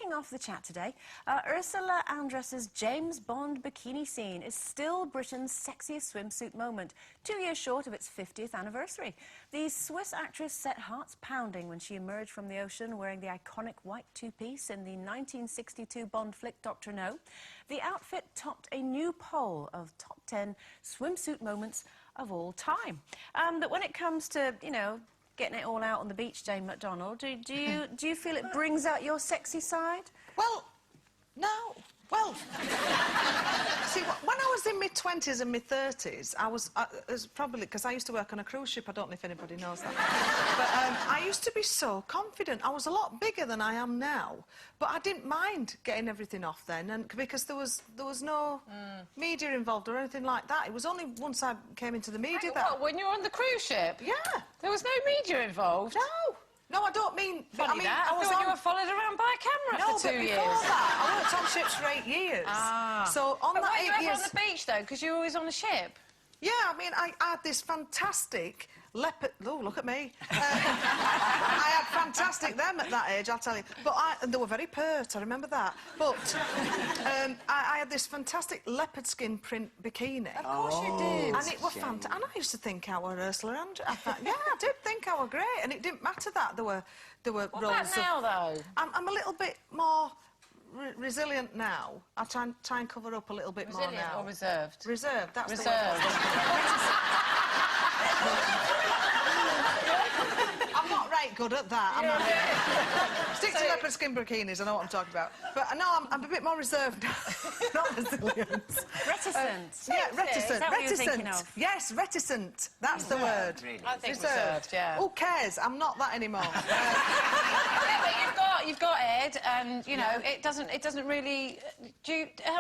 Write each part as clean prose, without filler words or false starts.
kicking off the chat today, Ursula Andress's James Bond bikini scene is still Britain's sexiest swimsuit moment, 2 years short of its 50th anniversary. The Swiss actress set hearts pounding when she emerged from the ocean wearing the iconic white two-piece in the 1962 Bond flick Dr. No. The outfit topped a new poll of top 10 swimsuit moments of all time. But when it comes to, you know, getting it all out on the beach, Jane McDonald, do you feel it brings out your sexy side? Well, no. Well, see, when I was in my 20s and my 30s, it was probably because I used to work on a cruise ship. I don't know if anybody knows that. But I used to be so confident. I was a lot bigger than I am now, but I didn't mind getting everything off then, and because there was no media involved or anything like that. It was only once I came into the media that... What, when you were on the cruise ship? Yeah. There was no media involved? No. No, I don't mean... Funny that. I thought you were followed around by a camera for 2 years. No, but before that, I worked on ships for 8 years. Ah. So on that 8 years... But were you ever on the beach, though? Because you were always on the ship. Yeah, I mean, I had this fantastic leopard... Oh, look at me. I had fantastic them at that age, I'll tell you. But they were very pert, I remember that. But I had this fantastic leopard skin print bikini. Of course you did. And it was fantastic. And I used to think I were Ursula Andress. I thought, yeah, I did think I were great. And it didn't matter that there were what roles about now, though? I'm a little bit more... resilient now. I try and cover up a little bit more now. Resilient or reserved? Reserved, that's reserved. the word. I'm not right good at that. Stick to leopard skin bikinis, I know what I'm talking about. But no, I'm a bit more reserved now. Not resilient. Reticent. Yeah, reticent. Is that what you're thinking of? Yes, reticent. That's the word. Really? I think reserved, yeah. Who cares? I'm not that anymore. But you've got Ed, and you know it doesn't really.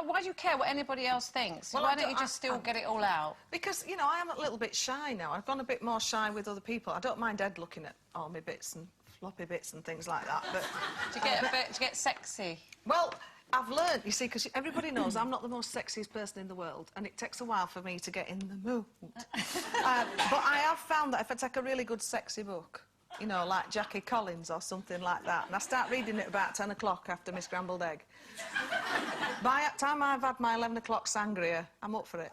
Why do you care what anybody else thinks? Well, why don't you just still get it all out? Because you know I am a little bit shy now. I've gone a bit more shy with other people. I don't mind Ed looking at all my bits and floppy bits and things like that. But to get sexy. Well, I've learned, you see, because everybody knows I'm not the most sexiest person in the world, and it takes a while for me to get in the mood. But I have found that if I take a really good sexy book, you know, like Jackie Collins or something like that, and I start reading it about 10 o'clock after my scrambled egg, by the time I've had my 11 o'clock sangria, I'm up for it.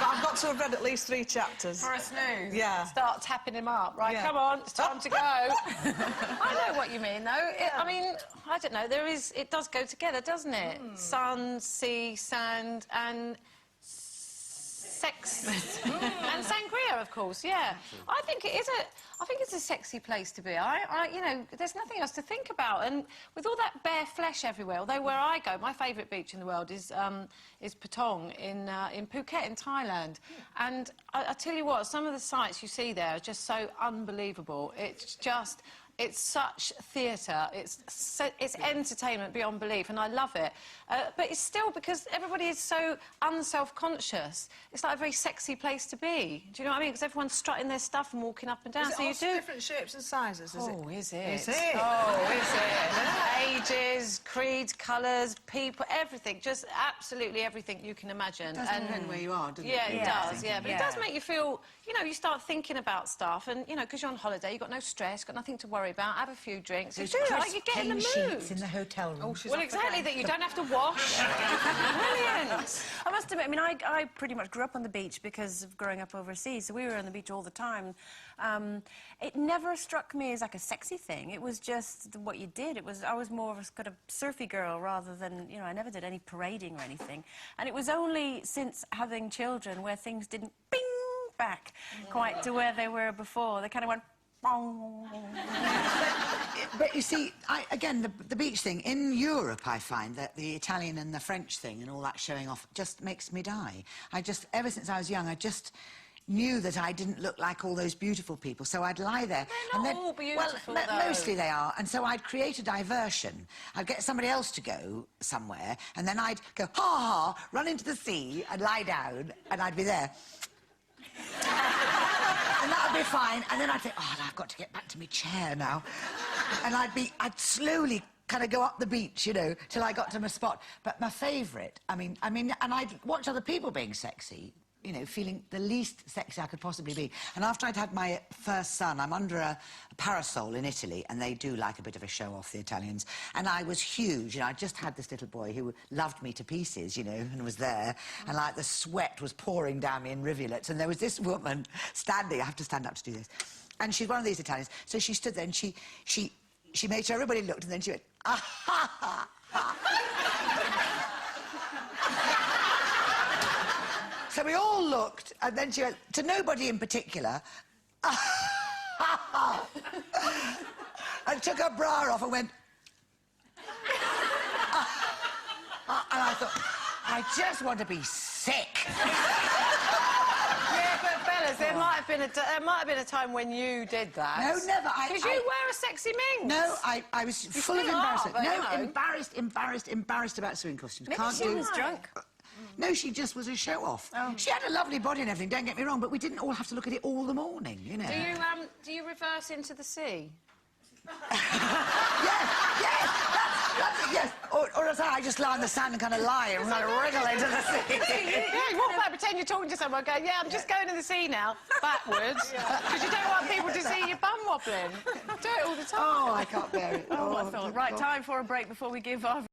But I've got to have read at least 3 chapters. For a snooze? Yeah. Start tapping him up. Right, yeah. Come on, it's time to go. I know what you mean, though. I mean, I don't know, it does go together, doesn't it? Sun, sea, sand, and... sex and sangria, of course. Yeah, I think it's a sexy place to be. You know, there's nothing else to think about, and with all that bare flesh everywhere. Although where I go, my favourite beach in the world is Patong in Phuket in Thailand, and I tell you what, some of the sights you see there are just so unbelievable. It's such theatre, it's entertainment beyond belief, and I love it. But it's still, because everybody is so unself-conscious, it's like a very sexy place to be. Do you know what I mean? Because everyone's strutting their stuff and walking up and down. Is it also different shapes and sizes, is it? Oh, is it? Is it? Oh, is it? Ages, creeds, colours, people, everything. Just absolutely everything you can imagine. It does depend where you are, doesn't it? Yeah, it does, yeah. But it does make you feel, you know, you start thinking about stuff, and, you know, because you're on holiday, you've got no stress, got nothing to worry about, have a few drinks. You do, like, you get in the mood. In the hotel room. Well, exactly, that you don't have to wash. Brilliant. I must admit, I mean, I pretty much grew up on the beach because of growing up overseas, so we were on the beach all the time. It never struck me as like a sexy thing. It was just what you did. I was more of a kind of surfy girl rather than, you know, I never did any parading or anything. And it was only since having children where things didn't bing back quite to where they were before. They kind of went... But you see, again, the beach thing, in Europe, I find that the Italian and the French thing and all that showing off just makes me die. Ever since I was young, I just knew that I didn't look like all those beautiful people, so I'd lie there. They're not all beautiful, well, though. mostly they are, and so I'd create a diversion. I'd get somebody else to go somewhere, and then I'd go, ha, ha, run into the sea and lie down, and I'd be there. And that would be fine, and then I'd think, oh, I've got to get back to my chair now. And I'd slowly kind of go up the beach, you know, till I got to my spot. But my favourite, I mean, and I'd watch other people being sexy, you know, feeling the least sexy I could possibly be. And after I'd had my first son, I'm under a parasol in Italy, and they do like a bit of a show-off, the Italians. And I was huge, you know, I just had this little boy who loved me to pieces, you know, and was there. And, like, the sweat was pouring down me in rivulets. And there was this woman standing, I have to stand up to do this, and she's one of these Italians. So she stood there, and she made sure everybody looked, and then she went, ah, ha, ha, ha. So we all looked, and then she went, to nobody in particular, and took her bra off and went, and I thought, I just want to be sick. Yeah, but fellas, there might have been a time when you did that. No, never. Because you were a sexy minx. No, I was full of still are, embarrassment. but, No, you know. embarrassed about swimming costumes. Maybe Can't she do. was drunk. No, she just was a show-off. Oh. She had a lovely body and everything, don't get me wrong, but we didn't all have to look at it all the morning, you know. Do you reverse into the sea? Yes. Or as I just lie on the sand and kind of lie and kind of wriggle into the sea. Yeah, you walk back, pretend you're talking to someone, going, yeah, I'm just going to the sea now, backwards, because you don't want people to see your bum wobbling. Do it all the time. Oh, I can't bear it. Oh, I thought. Right, time for a break before we give our